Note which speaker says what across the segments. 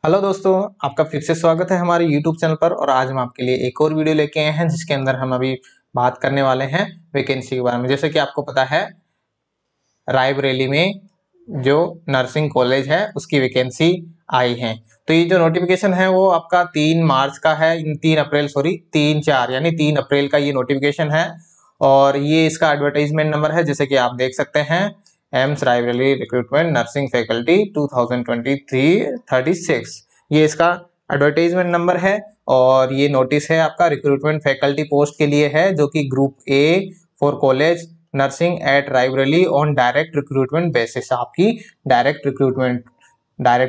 Speaker 1: Hello दोस्तों, आपका फिर से स्वागत है हमारे यूट्यूब चैनल पर। और आज हम आपके लिए एक और वीडियो लेके आए हैं जिसके अंदर हम अभी बात करने वाले हैं वैकेंसी के बारे में। जैसे कि आपको पता है, रायबरेली में जो नर्सिंग कॉलेज है उसकी वैकेंसी आई है। तो ये जो नोटिफिकेशन है वो आपका 3 मार्च का है, 3 4 यानी 3 अप्रैल का ये नोटिफिकेशन है। और ये इसका एडवर्टाइजमेंट नंबर है, जैसे कि आप देख सकते हैं, AIIMS Raebareli recruitment nursing faculty 2023-36। ये इसका एडवर्टाइजमेंट नंबर है। और ये नोटिस है आपका रिक्रूटमेंट फैकल्टी पोस्ट के लिए है, जो कि group A for college nursing eight Raebareli on direct recruitment basis. आपकी डायरेक्ट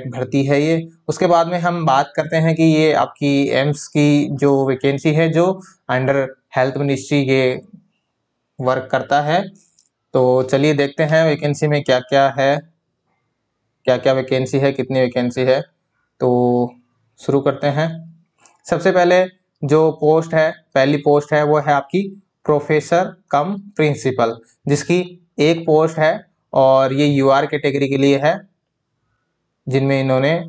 Speaker 1: भर्ती है ये। उसके बाद में हम बात करते हैं कि ये आपकी एम्स की जो वैकेंसी है, जो अंडर हेल्थ मिनिस्ट्री ये वर्क करता है। तो चलिए देखते हैं वैकेंसी में क्या क्या है, क्या क्या वैकेंसी है, कितनी वैकेंसी है। तो शुरू करते हैं। सबसे पहले जो पोस्ट है, पहली पोस्ट है, वो है आपकी प्रोफेसर कम प्रिंसिपल, जिसकी एक पोस्ट है। और ये यूआर कैटेगरी के लिए है, जिनमें इन्होंने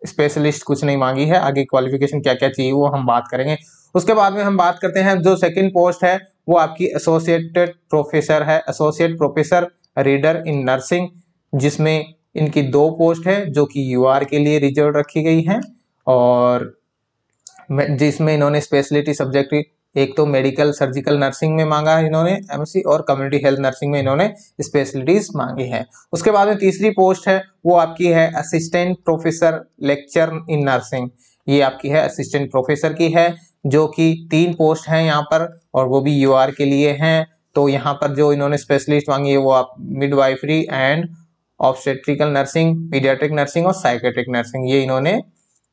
Speaker 1: स्पेशलिस्ट कुछ नहीं मांगी है। आगे क्वालिफिकेशन क्या क्या चाहिए वो हम बात करेंगे। उसके बाद में हम बात करते हैं जो सेकंड पोस्ट है, वो आपकी एसोसिएटेड प्रोफेसर है, associate professor reader in nursing, जिसमें इनकी 2 पोस्ट है जो कि यूआर के लिए रिजर्व रखी गई हैं। और जिसमें इन्होंने स्पेशलिटी सब्जेक्ट एक तो मेडिकल सर्जिकल नर्सिंग में मांगा है इन्होंने एमएससी, और कम्युनिटी हेल्थ नर्सिंग में इन्होंने स्पेशलिटीज मांगी है। उसके बाद में तीसरी पोस्ट है, वो आपकी है assistant professor lecture in nursing. ये आपकी है असिस्टेंट प्रोफेसर की है, जो कि 3 पोस्ट हैं यहाँ पर, और वो भी यूआर के लिए हैं। तो यहाँ पर जो इन्होंने स्पेशलिस्ट मांगी है वो आप midwifery and obstetrical nursing, paediatric nursing और साइकेट्रिक नर्सिंग, ये इन्होंने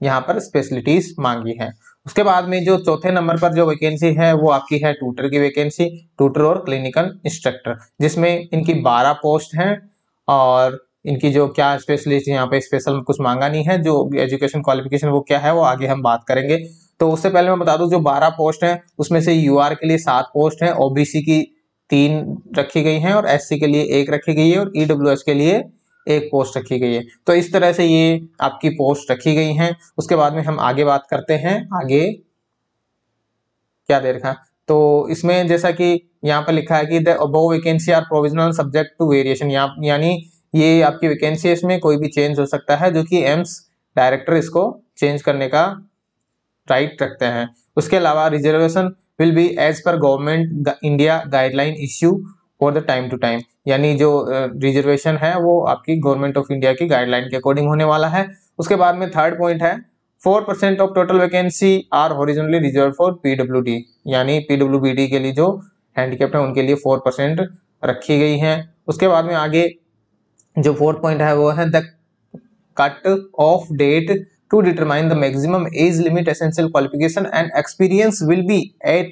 Speaker 1: यहाँ पर स्पेशलिटीज मांगी है। उसके बाद में जो चौथे नंबर पर जो वैकेंसी है वो आपकी है ट्यूटर की वैकेंसी, ट्यूटर और क्लिनिकल इंस्ट्रक्टर, जिसमें इनकी 12 पोस्ट हैं। और इनकी जो क्या स्पेशलिस्ट यहाँ पे स्पेशल कुछ मांगा नहीं है, जो एजुकेशन क्वालिफिकेशन वो क्या है वो आगे हम बात करेंगे। तो उससे पहले मैं बता दूं, जो 12 पोस्ट है उसमें से यूआर के लिए 7 पोस्ट है, ओबीसी की 3 रखी गई हैं, और एससी के लिए 1 रखी गई है, और ईडब्ल्यूएस के लिए 1 पोस्ट रखी गई है। तो इस तरह से ये आपकी पोस्ट रखी गई हैं। उसके बाद में हम आगे बात करते हैं। आगे क्या दे रखा, तो इसमें जैसा कि यहाँ पर लिखा है कि the above vacancy are provisional subject to variation, यानी ये आपकी वैकेंसी है, इसमें कोई भी चेंज हो सकता है, जो कि एम्स डायरेक्टर इसको चेंज करने का राइट रखते हैं। उसके अलावा reservation will be as per government India guideline issue for the time to time, यानी जो रिजर्वेशन है वो आपकी गवर्नमेंट ऑफ इंडिया की गाइडलाइन के अकॉर्डिंग होने वाला है। उसके बाद में थर्ड पॉइंट है 4% of total vacancy are horizontally reserve for PWD, यानी पीडब्ल्यूबीडी के लिए जो हैंडीकैप्ड है उनके लिए 4% रखी गई है। उसके बाद में आगे जो 4th पॉइंट है वो है the cut off date to determine the maximum age limit essential qualification and experience will be at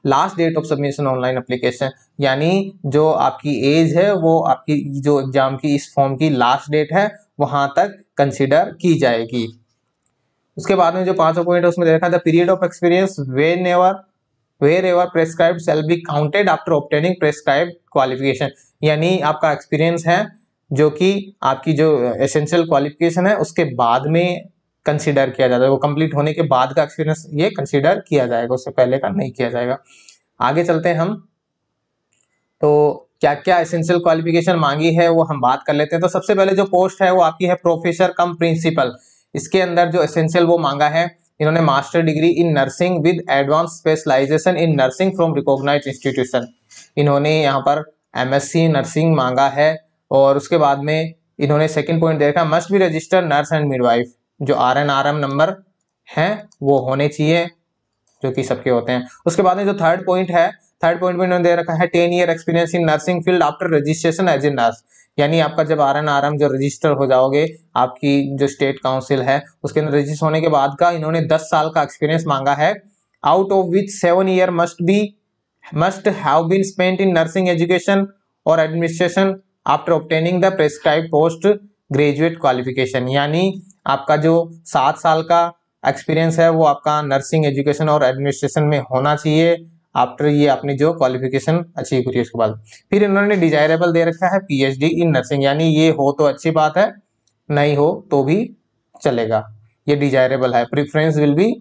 Speaker 1: last date of submission online application, यानी जो आपकी एज है वो आपकी जो एग्जाम की इस फॉर्म की लास्ट डेट है वहां तक कंसीडर की जाएगी। उसके बाद में जो 5वां पॉइंट है उसमें देखा था period of experience wherever prescribed shall be counted after obtaining prescribed qualification, यानी आपका एक्सपीरियंस है जो कि आपकी जो एसेंशियल क्वालिफिकेशन है उसके बाद में कंसीडर किया जाता है, वो कंप्लीट होने के बाद का एक्सपीरियंस ये कंसीडर किया जाएगा, उससे पहले का नहीं किया जाएगा। आगे चलते हैं हम, तो क्या क्या एसेंशियल क्वालिफिकेशन मांगी है वो हम बात कर लेते हैं। तो सबसे पहले जो पोस्ट है वो आपकी है प्रोफेसर कम प्रिंसिपल। इसके अंदर जो एसेंशियल वो मांगा है, इन्होंने master degree in nursing with advance specialisation in nursing from recognised institution, इन्होंने यहाँ पर एमएससी नर्सिंग मांगा है। और उसके बाद में इन्होंने सेकंड पॉइंट देखा must be registered nurse and midwife, जो RN-RM नंबर हैं वो होने चाहिए, जो कि सबके होते हैं। उसके बाद में जो थर्ड पॉइंट है, थर्ड पॉइंट में इन्होंने दे रखा है 10 year experience in nursing field after registration as a nurse, यानी आपका जब RN-RM जो रजिस्टर हो जाओगे, आपकी जो स्टेट काउंसिल है उसके अंदर रजिस्टर होने के बाद का इन्होंने 10 साल का एक्सपीरियंस मांगा है, out of which 7 year must have been spent in nursing education और administration after obtaining the prescribed post graduate qualification, यानी आपका जो 7 साल का एक्सपीरियंस है वो आपका नर्सिंग एजुकेशन और एडमिनिस्ट्रेशन में होना चाहिए आफ्टर ये आपने जो क्वालिफिकेशन अचीव करी उसके बाद। फिर इन्होंने डिजायरेबल दे रखा है PhD इन नर्सिंग, यानी ये हो तो अच्छी बात है, नहीं हो तो भी चलेगा, ये डिजायरेबल है, preference will be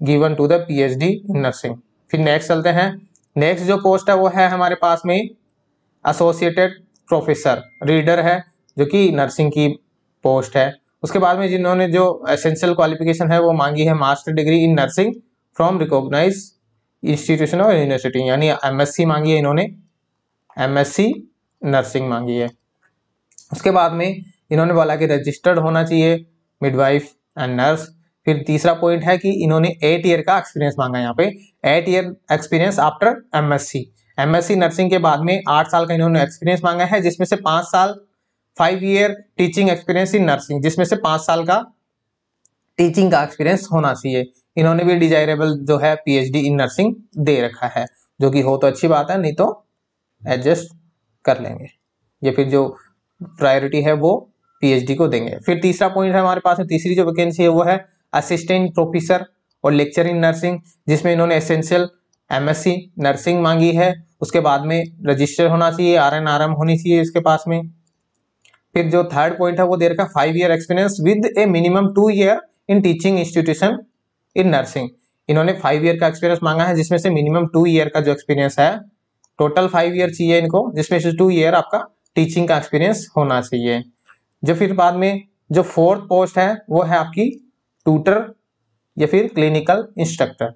Speaker 1: given to the PhD in nursing. फिर नेक्स्ट चलते हैं। नेक्स्ट जो पोस्ट है वो है हमारे पास में एसोसिएटेड प्रोफेसर रीडर है, जो कि नर्सिंग की पोस्ट है। उसके बाद में जिन्होंने जो एसेंशियल क्वालिफिकेशन है वो मांगी है master degree in nursing from recognise institution और यूनिवर्सिटी, यानी एमएससी मांगी है इन्होंने, एमएससी नर्सिंग मांगी है। उसके बाद में इन्होंने बोला कि रजिस्टर्ड होना चाहिए मिडवाइफ एंड नर्स। फिर तीसरा पॉइंट है कि इन्होंने 8 ईयर का एक्सपीरियंस मांगा है यहाँ पे, 8 year experience after MSc. MSc nursing के बाद में 8 साल का इन्होंने एक्सपीरियंस मांगा है, जिसमें से 5 साल 5 year teaching experience in nursing, जिसमें से 5 साल का टीचिंग का एक्सपीरियंस होना चाहिए। इन्होंने भी डिजायरेबल जो है पीएचडी इन नर्सिंग दे रखा है, जो कि हो तो अच्छी बात है, नहीं तो एडजस्ट कर लेंगे, या फिर जो प्रायोरिटी है वो पीएचडी को देंगे। फिर तीसरा पॉइंट है हमारे पास में, तीसरी जो वैकेंसी है वो है असिस्टेंट प्रोफेसर और लेक्चर इन नर्सिंग, जिसमें इन्होंने एसेंशियल एमएससी नर्सिंग मांगी है। उसके बाद में रजिस्टर होना चाहिए, आरएनआरएम होनी चाहिए इसके पास में। फिर जो थर्ड पॉइंट है वो दे रखा 5 year experience with A minimum 2 year in teaching institution in nursing. इन्होंने 5 ईयर का एक्सपीरियंस मांगा है, जिसमें से मिनिमम 2 ईयर का जो एक्सपीरियंस है, टोटल 5 ईयर चाहिए इनको, जिसमें से 2 ईयर आपका टीचिंग का एक्सपीरियंस होना चाहिए। जो फिर बाद में जो फोर्थ पोस्ट है वो है आपकी ट्यूटर या फिर क्लिनिकल इंस्ट्रक्टर।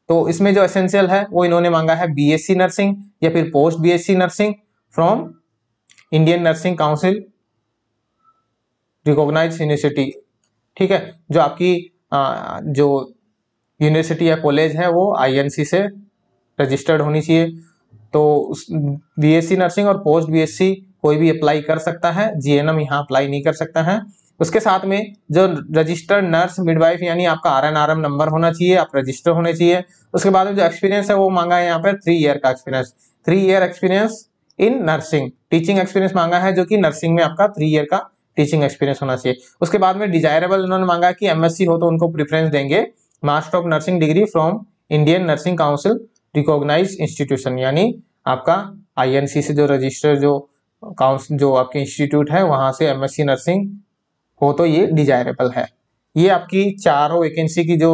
Speaker 1: तो इसमें जो एसेंशियल है वो इन्होंने मांगा है बीएससी नर्सिंग या फिर post BSc nursing from Indian nursing council recognised university. ठीक है, जो आपकी जो यूनिवर्सिटी या कॉलेज है वो आईएनसी से रजिस्टर्ड होनी चाहिए। तो बीएससी नर्सिंग और पोस्ट बीएससी कोई भी अप्लाई कर सकता है, जीएनएम यहाँ अप्लाई नहीं कर सकता है। उसके साथ में जो रजिस्टर्ड नर्स मिडवाइफ यानी आपका आरएनआरएम नंबर होना चाहिए, आप रजिस्टर होने चाहिए। उसके बाद में जो एक्सपीरियंस है वो मांगा है यहाँ पर 3 ईयर का experience, 3 year experience in nursing, teaching experience मांगा है, जो कि नर्सिंग में आपका 3 ईयर का टीचिंग एक्सपीरियंस होना चाहिए। उसके बाद में डिजायरेबल उन्होंने मांगा कि एमएससी हो तो उनको प्रेफरेंस देंगे, master of nursing degree from Indian nursing council recognised institution, यानी आपका आईएनसी से जो रजिस्टर जो काउंसिल जो आपके इंस्टीट्यूट है वहां से एमएससी नर्सिंग हो तो ये डिजायरेबल है। ये आपकी चारों वैकेंसी की जो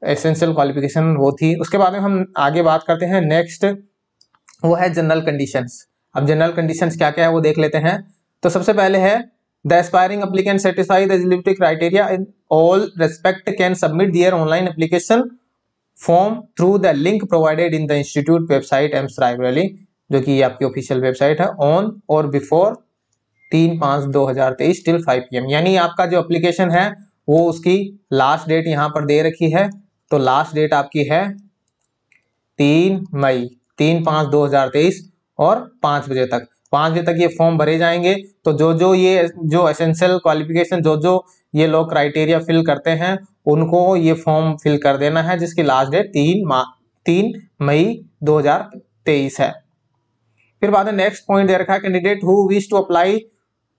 Speaker 1: एसेंशियल क्वालिफिकेशन वो थी। उसके बाद में हम आगे बात करते हैं, नेक्स्ट वो है जनरल कंडीशंस। अब जनरल कंडीशंस क्या क्या है वो देख लेते हैं। तो सबसे पहले है the aspiring applicant satisfy the eligibility criteria in all respect can submit there online application form through the link provided in the institute website AIIMS library, जो कि आपकी ऑफिशियल वेबसाइट है, ऑन और बिफोर 3/5/2023 टिल 5 PM। यानी आपका जो application है वो उसकी लास्ट डेट यहाँ पर दे रखी है। तो लास्ट डेट आपकी है 3 मई 3/5/2023 और 5 बजे तक, 5 बजे तक ये फॉर्म भरे जाएंगे। तो जो ये जो एसेंशियल क्वालिफिकेशन जो ये लोग क्राइटेरिया फिल करते हैं उनको ये फॉर्म फिल कर देना है, जिसकी लास्ट डेट 3 मई 2023 है। फिर बाद में नेक्स्ट पॉइंट दे रखा है, candidate who wish to apply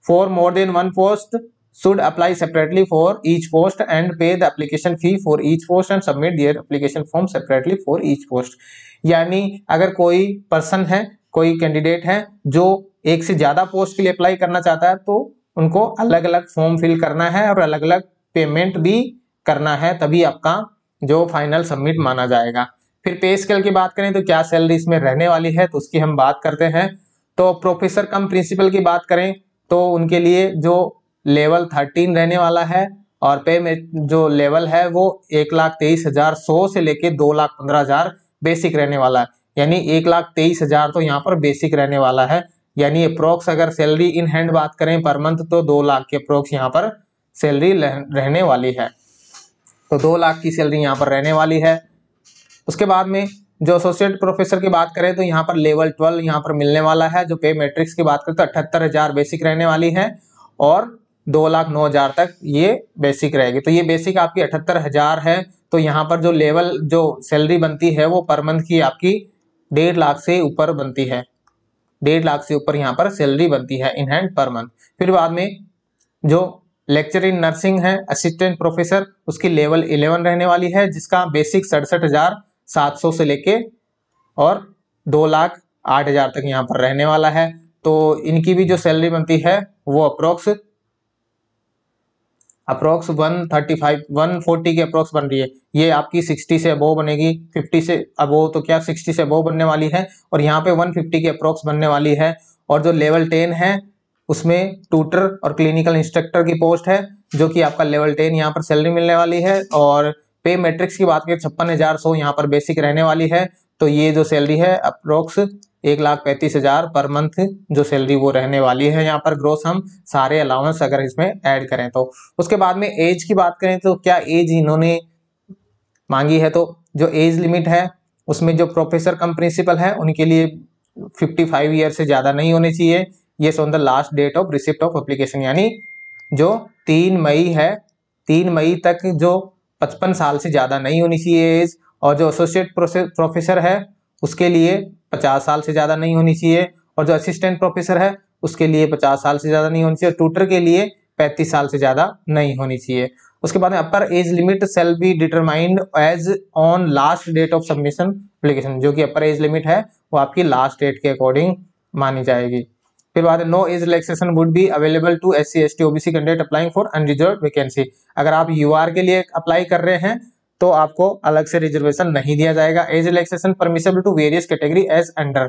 Speaker 1: for more than 1 post should apply separately for each post and pay the application fee for each post and submit their application form separately for each post। यानी अगर कोई person है, कोई candidate है जो एक से ज्यादा पोस्ट के लिए अप्लाई करना चाहता है, तो उनको अलग अलग फॉर्म फिल करना है और अलग अलग पेमेंट भी करना है, तभी आपका जो फाइनल सबमिट माना जाएगा। फिर पे स्केल की बात करें तो क्या सैलरी इसमें रहने वाली है, तो उसकी हम बात करते हैं। तो प्रोफेसर कम प्रिंसिपल की बात करें तो उनके लिए जो लेवल 13 रहने वाला है, और पे में जो लेवल है वो 1,23,100 से लेके 2,15,000 बेसिक रहने वाला है। यानी 1,23,000 तो यहाँ पर बेसिक रहने वाला है। यानी अप्रोक्स अगर सैलरी इन हैंड बात करें पर मंथ तो 2 लाख के अप्रोक्स यहाँ पर सैलरी रहने वाली है। तो 2 लाख की सैलरी यहाँ पर रहने वाली है। उसके बाद में जो एसोसिएट प्रोफेसर की बात करें तो यहाँ पर लेवल 12 यहाँ पर मिलने वाला है। जो पे मैट्रिक्स की बात करें तो 78,000 बेसिक रहने वाली है और 2,09,000 तक ये बेसिक रहेगी। तो ये बेसिक आपकी 78,000 है। तो यहाँ पर जो लेवल जो सैलरी बनती है वो पर मंथ की आपकी 1.5 लाख से ऊपर बनती है, 1.5 लाख से ऊपर यहाँ पर सैलरी बनती है इन हैंड पर मंथ। फिर बाद में जो लेक्चर इन नर्सिंग है असिस्टेंट प्रोफेसर, उसकी लेवल 11 रहने वाली है, जिसका बेसिक 67,700 से लेके और 2,08,000 तक यहाँ पर रहने वाला है। तो इनकी भी जो सैलरी बनती है वो अप्रोक्स अप्रोक्स 135 140 के अप्रोक्स बन रही है। ये आपकी 60 से अबोव बनेगी, 50 से अबोव तो क्या 60 से अबोव बनने वाली है, और यहाँ पे 150 के अप्रोक्स बनने वाली है। और जो लेवल 10 है उसमें ट्यूटर और क्लिनिकल इंस्ट्रक्टर की पोस्ट है, जो कि आपका लेवल 10 यहाँ पर सैलरी मिलने वाली है। और पे मैट्रिक्स की बात करें 56,100 यहाँ पर बेसिक रहने वाली है। तो ये जो सैलरी है अप्रोक्स 1,35,000 पर मंथ जो सैलरी वो रहने वाली है यहाँ पर ग्रोस, हम सारे अलाउंस अगर इसमें ऐड करें तो। उसके बाद में एज की बात करें तो क्या एज इन्होंने मांगी है, तो जो एज लिमिट है उसमें जो प्रोफेसर कम प्रिंसिपल है उनके लिए 55 ईयर से ज्यादा नहीं होनी चाहिए। ये on the last date of receipt of application, यानी जो 3 मई है, 3 मई तक जो 55 साल से ज्यादा नहीं होनी चाहिए एज। और जो एसोसिएट प्रोफेसर है उसके लिए 50 साल से ज्यादा नहीं होनी चाहिए, और जो असिस्टेंट प्रोफेसर है उसके लिए 50 साल से ज्यादा नहीं होनी चाहिए, ट्यूटर के लिए 35 साल से ज्यादा नहीं होनी चाहिए। उसके बाद में upper age limit shall be determined as on last date of submission application, जो कि अपर एज लिमिट है वो आपकी लास्ट डेट के अकॉर्डिंग मानी जाएगी। फिर बाद no age relaxation would be available to SC ST OBC candidate applying for unreserve vacancy. अगर आप UR के लिए अप्लाई कर रहे हैं तो आपको अलग से रिजर्वेशन नहीं दिया जाएगा। Age relaxation permissible to various category as under,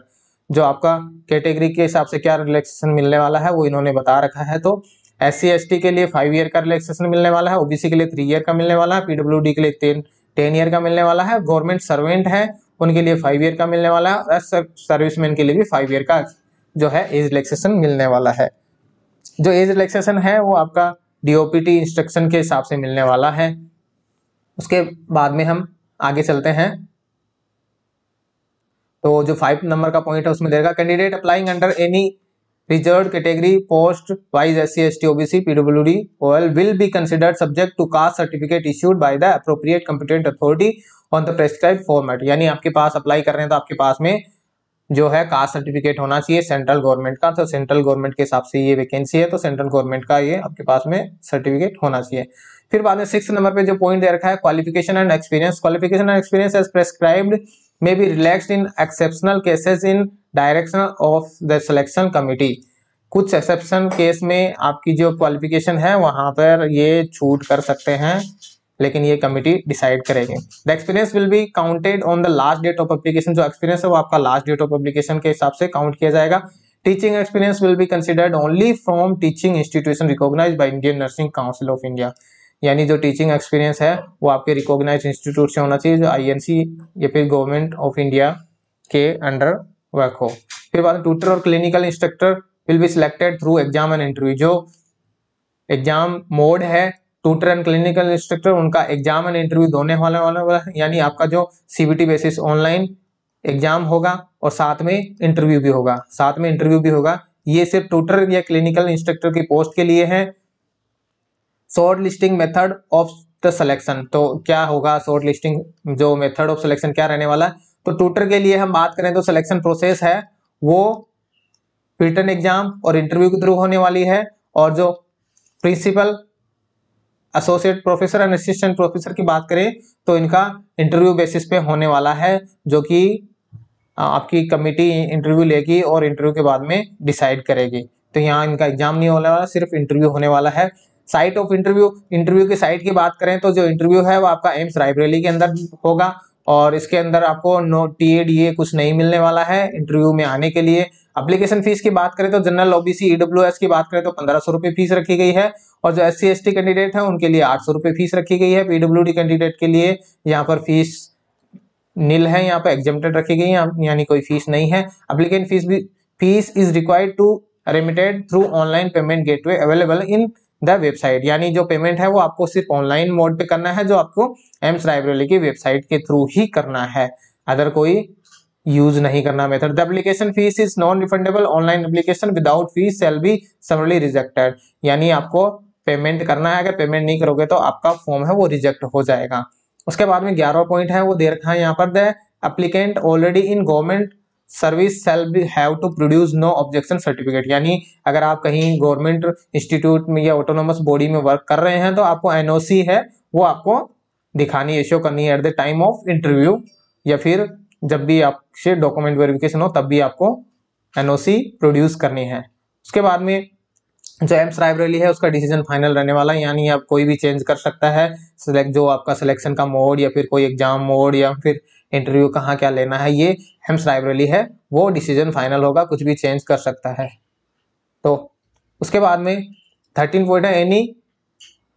Speaker 1: जो आपका कैटेगरी के हिसाब से क्या रिलैक्सेशन मिलने वाला है वो इन्होंने बता रखा है। तो SC ST के लिए 5 ईयर का रिलैक्सेशन मिलने वाला है, OBC के लिए 3 ईयर का मिलने वाला है, PWD के लिए 10 ईयर का मिलने वाला है, गवर्नमेंट सर्वेंट है उनके लिए 5 ईयर का मिलने वाला है, और सर्विसमैन के लिए भी 5 ईयर का जो है एज रिलैक्सेशन मिलने वाला है। जो एज रिलैक्सेशन है वो आपका DOPT इंस्ट्रक्शन के हिसाब से मिलने वाला है। उसके बाद में हम आगे चलते हैं, तो जो 5 नंबर का पॉइंट है उसमें देगा candidate applying under any reserved category post wise SC ST OBC PWD OL will be considered subject to caste certificate issued by the appropriate competent authority on the prescribed format। यानी आपके पास apply कर रहे हैं तो आपके पास में जो है कास्ट सर्टिफिकेट होना चाहिए सेंट्रल गवर्नमेंट का। तो सेंट्रल गवर्नमेंट के हिसाब से ये वैकेंसी है तो सेंट्रल गवर्नमेंट का ये आपके पास में सर्टिफिकेट होना चाहिए। फिर बाद में 6 नंबर पे जो पॉइंट दे रखा है qualification and experience. Qualification and experience as prescribed may be relaxed in exceptional cases in direction of the selection committee। कुछ एक्सेप्शन केस में आपकी जो क्वालिफिकेशन है वहां पर ये छूट कर सकते हैं, लेकिन ये कमिटी डिसाइड करेगी। The experience will be counted on the last date of application. जो एक्सपीरियंस है वो आपका लास्ट डेट ऑफ एप्लीकेशन के हिसाब से काउंट किया जाएगा। Teaching experience will be considered only from teaching institution recognised by Indian nursing council of India. यानी जो टीचिंग एक्सपीरियंस है वो आपके रिकॉग्नाइज्ड इंस्टीट्यूट से होना चाहिए, जो INC या फिर गवर्नमेंट ऑफ इंडिया के अंडर वर्क हो। फिर बाद में ट्यूटर और clinical instructor will be selected through exam and interview. जो एग्जाम मोड है ट्यूटर एंड क्लिनिकल इंस्ट्रक्टर उनका एग्जाम एंड इंटरव्यू दोनों वाला है, यानी आपका जो CBT बेसिस ऑनलाइन एग्जाम होगा और साथ में इंटरव्यू भी होगा, साथ में इंटरव्यू भी होगा। ये सिर्फ ट्यूटर या क्लिनिकल इंस्ट्रक्टर की पोस्ट के लिए है। Short listing method of the selection, तो क्या होगा शॉर्ट लिस्टिंग जो मेथड ऑफ सिलेक्शन क्या रहने वाला है। तो ट्यूटर के लिए हम बात करें तो सिलेक्शन प्रोसेस है वो रिटन एग्जाम और इंटरव्यू के थ्रू होने वाली है। और जो principal associate professor and assistant professor की बात करें तो इनका इंटरव्यू बेसिस पे होने वाला है, जो कि आपकी कमिटी इंटरव्यू लेगी और इंटरव्यू के बाद में डिसाइड करेगी। तो यहाँ इनका एग्जाम नहीं होने वाला, सिर्फ इंटरव्यू होने वाला है। साइट ऑफ इंटरव्यू, इंटरव्यू की साइट की बात करें तो जो इंटरव्यू है वो आपका एम्स रायबरेली के अंदर होगा, और इसके अंदर आपको नो TA DA कुछ नहीं मिलने वाला है इंटरव्यू में आने के लिए। एप्लीकेशन फीस की बात करें तो जनरल OBC EWS की बात करें तो 1500 रुपये फीस रखी गई है, और जो SC ST कैंडिडेट है उनके लिए 800 रुपये फीस रखी गई है। PWD कैंडिडेट के लिए यहाँ पर फीस नील है, यहाँ पर एग्जेम्प्टेड रखी गई है, यानी कोई फीस नहीं है। Applicant fees is required to remitted through online payment gateway available in the website. यानी जो पेमेंट है वो आपको सिर्फ ऑनलाइन मोड पे करना है, जो आपको एम्स रायबरेली की वेबसाइट के थ्रू ही करना है, अदर कोई यूज नहीं करना method. The application fees is non refundable. Online application without fees shall be समरली rejected. यानी आपको पेमेंट करना है, अगर पेमेंट नहीं करोगे तो आपका फॉर्म है वो रिजेक्ट हो जाएगा। उसके बाद में 11वां पॉइंट है वो दे रखा है यहाँ पर, the applicant already in government service shall be have to produce no objection certificate. यानी अगर आप कहीं गवर्नमेंट इंस्टीट्यूट में या ऑटोनोमस बॉडी में वर्क कर रहे हैं तो आपको NOC है वो आपको दिखानी है, शो करनी है at the time of interview, या फिर जब भी आपसे डॉक्यूमेंट वेरिफिकेशन हो तब भी आपको NOC प्रोड्यूस करनी है। उसके बाद में जो एम्स रायबरेली है उसका डिसीजन फाइनल रहने वाला है, यानी आप कोई भी चेंज कर सकता है जो आपका सिलेक्शन का मोड या फिर कोई एग्जाम मोड या फिर इंटरव्यू कहाँ क्या लेना है, ये एम्स रायबरेली है वो डिसीजन फाइनल होगा, कुछ भी चेंज कर सकता है। तो उसके बाद में 13 पॉइंट है, any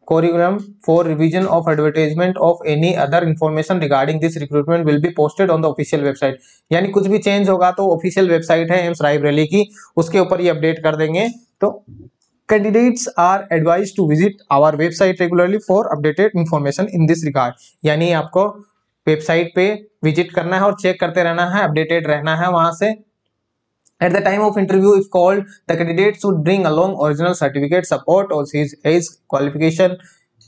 Speaker 1: curriculum for revision of advertisement of any other information regarding this recruitment will be posted on the official website। यानी कुछ भी चेंज होगा तो ऑफिशियल वेबसाइट है एम्स रायबरेली की, उसके ऊपर ये अपडेट कर देंगे। तो candidates are advise to visit our website regularly for updated information in this regard. यानी आपको वेबसाइट पे विजिट करना है और चेक करते रहना है, अपडेटेड रहना है वहां से। At the time of interview, if called, the candidate should bring along original certificate, support or his age, qualification,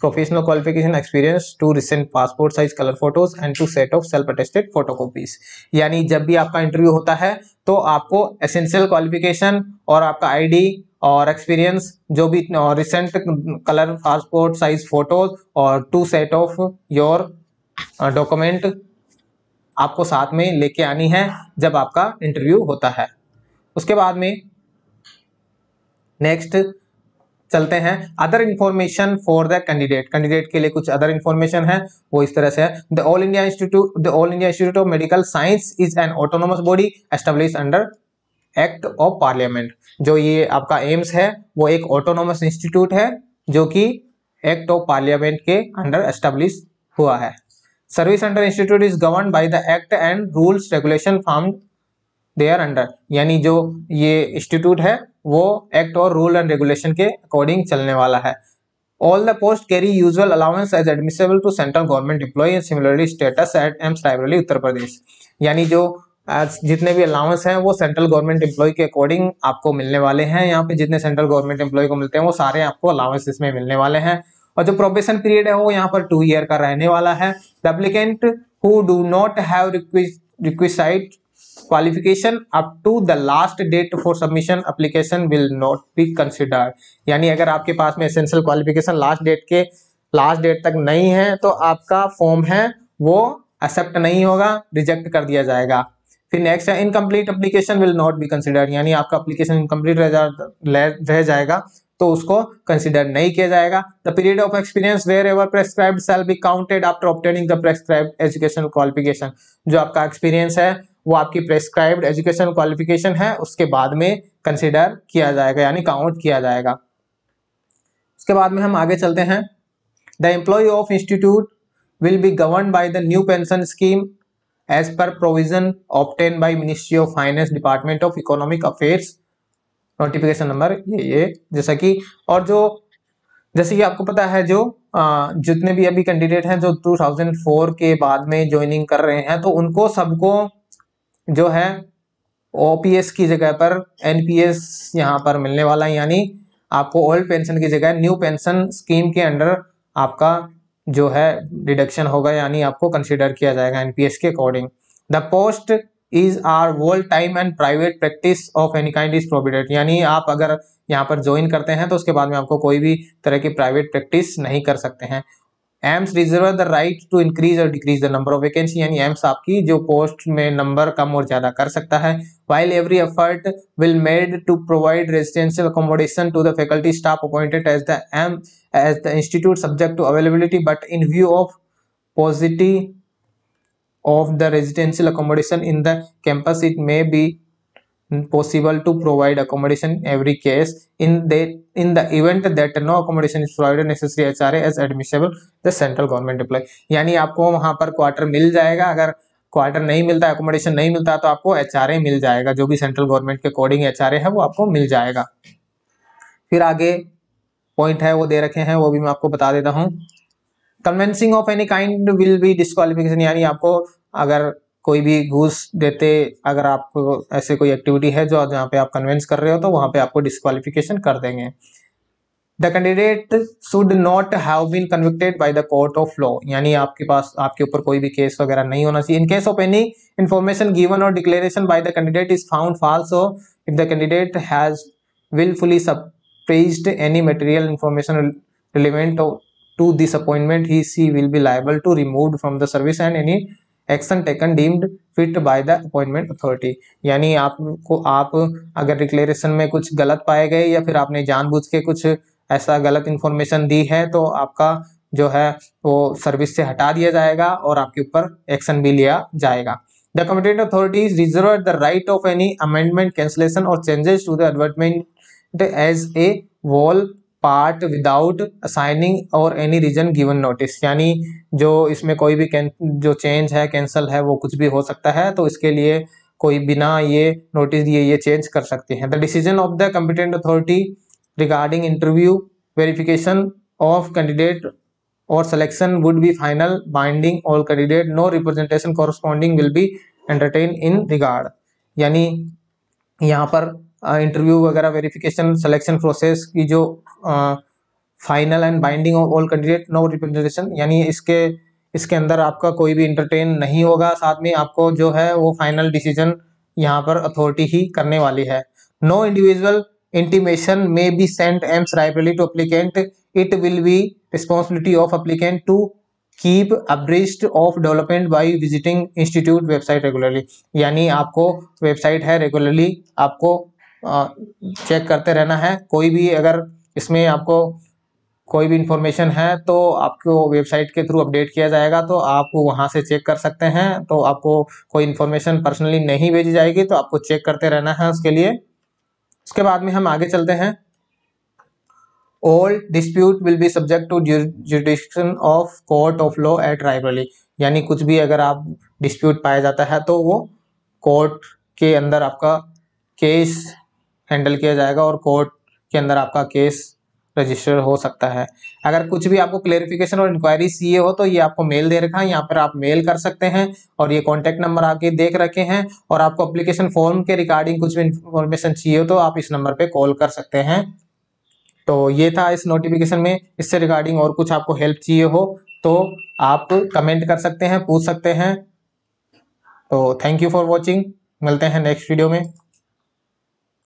Speaker 1: professional qualification, experience, 2 recent passport size color photos and 2 set of self-attested photocopies। यानी जब भी आपका interview होता है तो आपको essential qualification और आपका आईडी और एक्सपीरियंस, जो भी recent colour passport size photos और 2 सेट ऑफ योर डॉक्यूमेंट आपको साथ में लेके आनी है जब आपका इंटरव्यू होता है। उसके बाद में नेक्स्ट चलते हैं other information for the candidate के लिए कुछ अदर इंफॉर्मेशन है, वो इस तरह से है। The all India institute of medical science is an autonomous body established under act of parliament. जो ये आपका एम्स है वो एक ऑटोनोमस इंस्टीट्यूट है जो कि एक्ट ऑफ पार्लियामेंट के अंडर एस्टेब्लिश हुआ है। Service under institute is govern by the act and rules regulation formed thereunder. यानी जो ये इंस्टीट्यूट है वो एक्ट और रूल एंड रेगुलेशन के अकॉर्डिंग चलने वाला है। All the post carry usual allowance as admissible to central government employ and similarly status at AIIMS Raebareli Uttar Pradesh. यानी जो जितने भी अलाउंस हैं वो सेंट्रल गवर्नमेंट एम्प्लॉय के अकॉर्डिंग आपको मिलने वाले हैं। यहाँ पे जितने सेंट्रल गवर्नमेंट एम्प्लॉय को मिलते हैं वो सारे आपको अलाउंस इसमें मिलने वाले हैं। और जो प्रोबेशन पीरियड है वो यहाँ पर 2 ईयर का रहने वाला है। The applicant who do not have requisite qualification up to the last date for submission application will not be considered। यानी अगर आपके पास में एसेंशियल क्वालिफिकेशन लास्ट डेट तक नहीं है तो आपका फॉर्म है वो एक्सेप्ट नहीं होगा, रिजेक्ट कर दिया जाएगा। फिर नेक्स्ट है incomplete application will not be considered. यानी आपका एप्लीकेशन इनकम्प्लीट रह जाएगा तो उसको कंसिडर नहीं किया जाएगा। The period of experience wherever prescribed shall be counted after obtaining the prescribed educational qualification. जो आपका एक्सपीरियंस है वो आपकी प्रेस्क्राइब्ड एजुकेशनल क्वालिफिकेशन है उसके बाद में कंसिडर किया जाएगा, यानी काउंट किया जाएगा। उसके बाद में हम आगे चलते हैं। The employ of institute will be govern by the new pension scheme as per provision obtain by ministry of finance department of economic affairs notification number ये जैसा कि, और जो जैसे कि आपको पता है जो जितने भी अभी कैंडिडेट हैं जो 2004 के बाद में ज्वाइनिंग कर रहे हैं तो उनको सबको जो है ओपीएस की जगह पर एनपीएस यहाँ पर मिलने वाला है। यानी आपको ओल्ड पेंशन की जगह न्यू पेंशन स्कीम के अंडर आपका जो है डिडक्शन होगा, यानी आपको कंसीडर किया जाएगा एनपीएस के according. The post is are whole time and private practice of any kind is prohibited. यानी आप अगर यहाँ पर ज्वाइन करते हैं तो उसके बाद में आपको कोई भी तरह की प्राइवेट प्रैक्टिस नहीं कर सकते हैं। AIIMS reserve the right to increase और decrease the number of vacancy. यानी एम्स आपकी जो पोस्ट में नंबर कम और ज्यादा कर सकता है। while every effort will made to provide residential accommodation to the faculty staff appointed as the institute subject to availability, but in view of paucity of the residential accommodation in the campus it may be possible to provide accommodation in every case in the event that no accommodation is provided necessary HRA as admissible the central government employee। यानी आपको वहां पर quarter मिल जाएगा, अगर quarter नहीं मिलता है, accommodation नहीं मिलता तो आपको एचआरए मिल जाएगा, जो भी सेंट्रल गवर्नमेंट के अकॉर्डिंग एचआरए है वो आपको मिल जाएगा। फिर आगे पॉइंट है वो दे रखे हैं वो भी मैं आपको बता देता हूँ। Convincing of any kind will be disqualification. यानी आपको अगर कोई भी घूस देते, अगर आपको ऐसे कोई एक्टिविटी है जो जहाँ पे आप कन्विंस कर रहे हो तो वहां पे आपको डिस्क्वालिफिकेशन कर देंगे। The candidate should not have been convicted by the court of law. यानी आपके पास आपके ऊपर कोई भी केस वगैरह नहीं होना चाहिए। In case of any information given और declaration by the candidate is found false और if the candidate has willfully suppressed any material information relevant to this appointment, he she will be liable to removed from the service and any action taken deemed feet by the appointment authority. यानी आप अगर declaration में कुछ गलत पाए गए या फिर आपने जानबूझ के कुछ ऐसा गलत इन्फॉर्मेशन दी है तो आपका जो है वो सर्विस से हटा दिया जाएगा और आपके ऊपर एक्शन भी लिया जाएगा। The competent authorities reserve the right of any amendment, cancellation or changes to the advertisement as a whole part without assigning or any reason given notice। यानी जो इसमें कोई भी जो चेंज है, कैंसिल है, वो कुछ भी हो सकता है, तो इसके लिए कोई बिना ये नोटिस दिए ये चेंज कर सकते हैं। The decision of the competent authority regarding interview, verification of candidate or selection would be final, binding all candidate, no representation corresponding will be entertained in regard। यानी यहाँ पर इंटरव्यू वगैरह, वेरिफिकेशन, सिलेक्शन प्रोसेस की जो final and binding of all candidate, no representation, यानी इसके अंदर आपका कोई भी इंटरटेन नहीं होगा। साथ में आपको जो है वो फाइनल डिसीजन यहाँ पर अथॉरिटी ही करने वाली है। No individual intimation may be sent AIIMS Raebareli to applicant, it will be responsibility of applicant to keep abreast of development by visiting institute website regularly. यानी आपको वेबसाइट है, रेगुलरली आपको चेक करते रहना है। कोई भी अगर इसमें आपको कोई भी इंफॉर्मेशन है तो आपको वेबसाइट के थ्रू अपडेट किया जाएगा, तो आप वहां से चेक कर सकते हैं। तो आपको कोई इंफॉर्मेशन पर्सनली नहीं भेजी जाएगी, तो आपको चेक करते रहना है उसके लिए। उसके बाद में हम आगे चलते हैं। All dispute will be subject to jurisdiction of court of law at Raebareli। यानी कुछ भी अगर आप डिस्प्यूट पाया जाता है तो वो कोर्ट के अंदर आपका केस हैंडल किया जाएगा और कोर्ट के अंदर आपका केस रजिस्टर हो सकता है। अगर कुछ भी आपको क्लेरिफिकेशन और इंक्वायरी चाहिए हो तो ये आपको मेल दे रखा है, यहाँ पर आप मेल कर सकते हैं और ये कॉन्टैक्ट नंबर आके देख रखे हैं। और आपको एप्लीकेशन फॉर्म के रिगार्डिंग कुछ भी इंफॉर्मेशन चाहिए हो तो आप इस नंबर पे कॉल कर सकते हैं। तो ये था इस नोटिफिकेशन में। इससे रिगार्डिंग और कुछ आपको हेल्प चाहिए हो तो आप कमेंट कर सकते हैं, पूछ सकते हैं। तो थैंक यू फॉर वॉचिंग, मिलते हैं नेक्स्ट वीडियो में।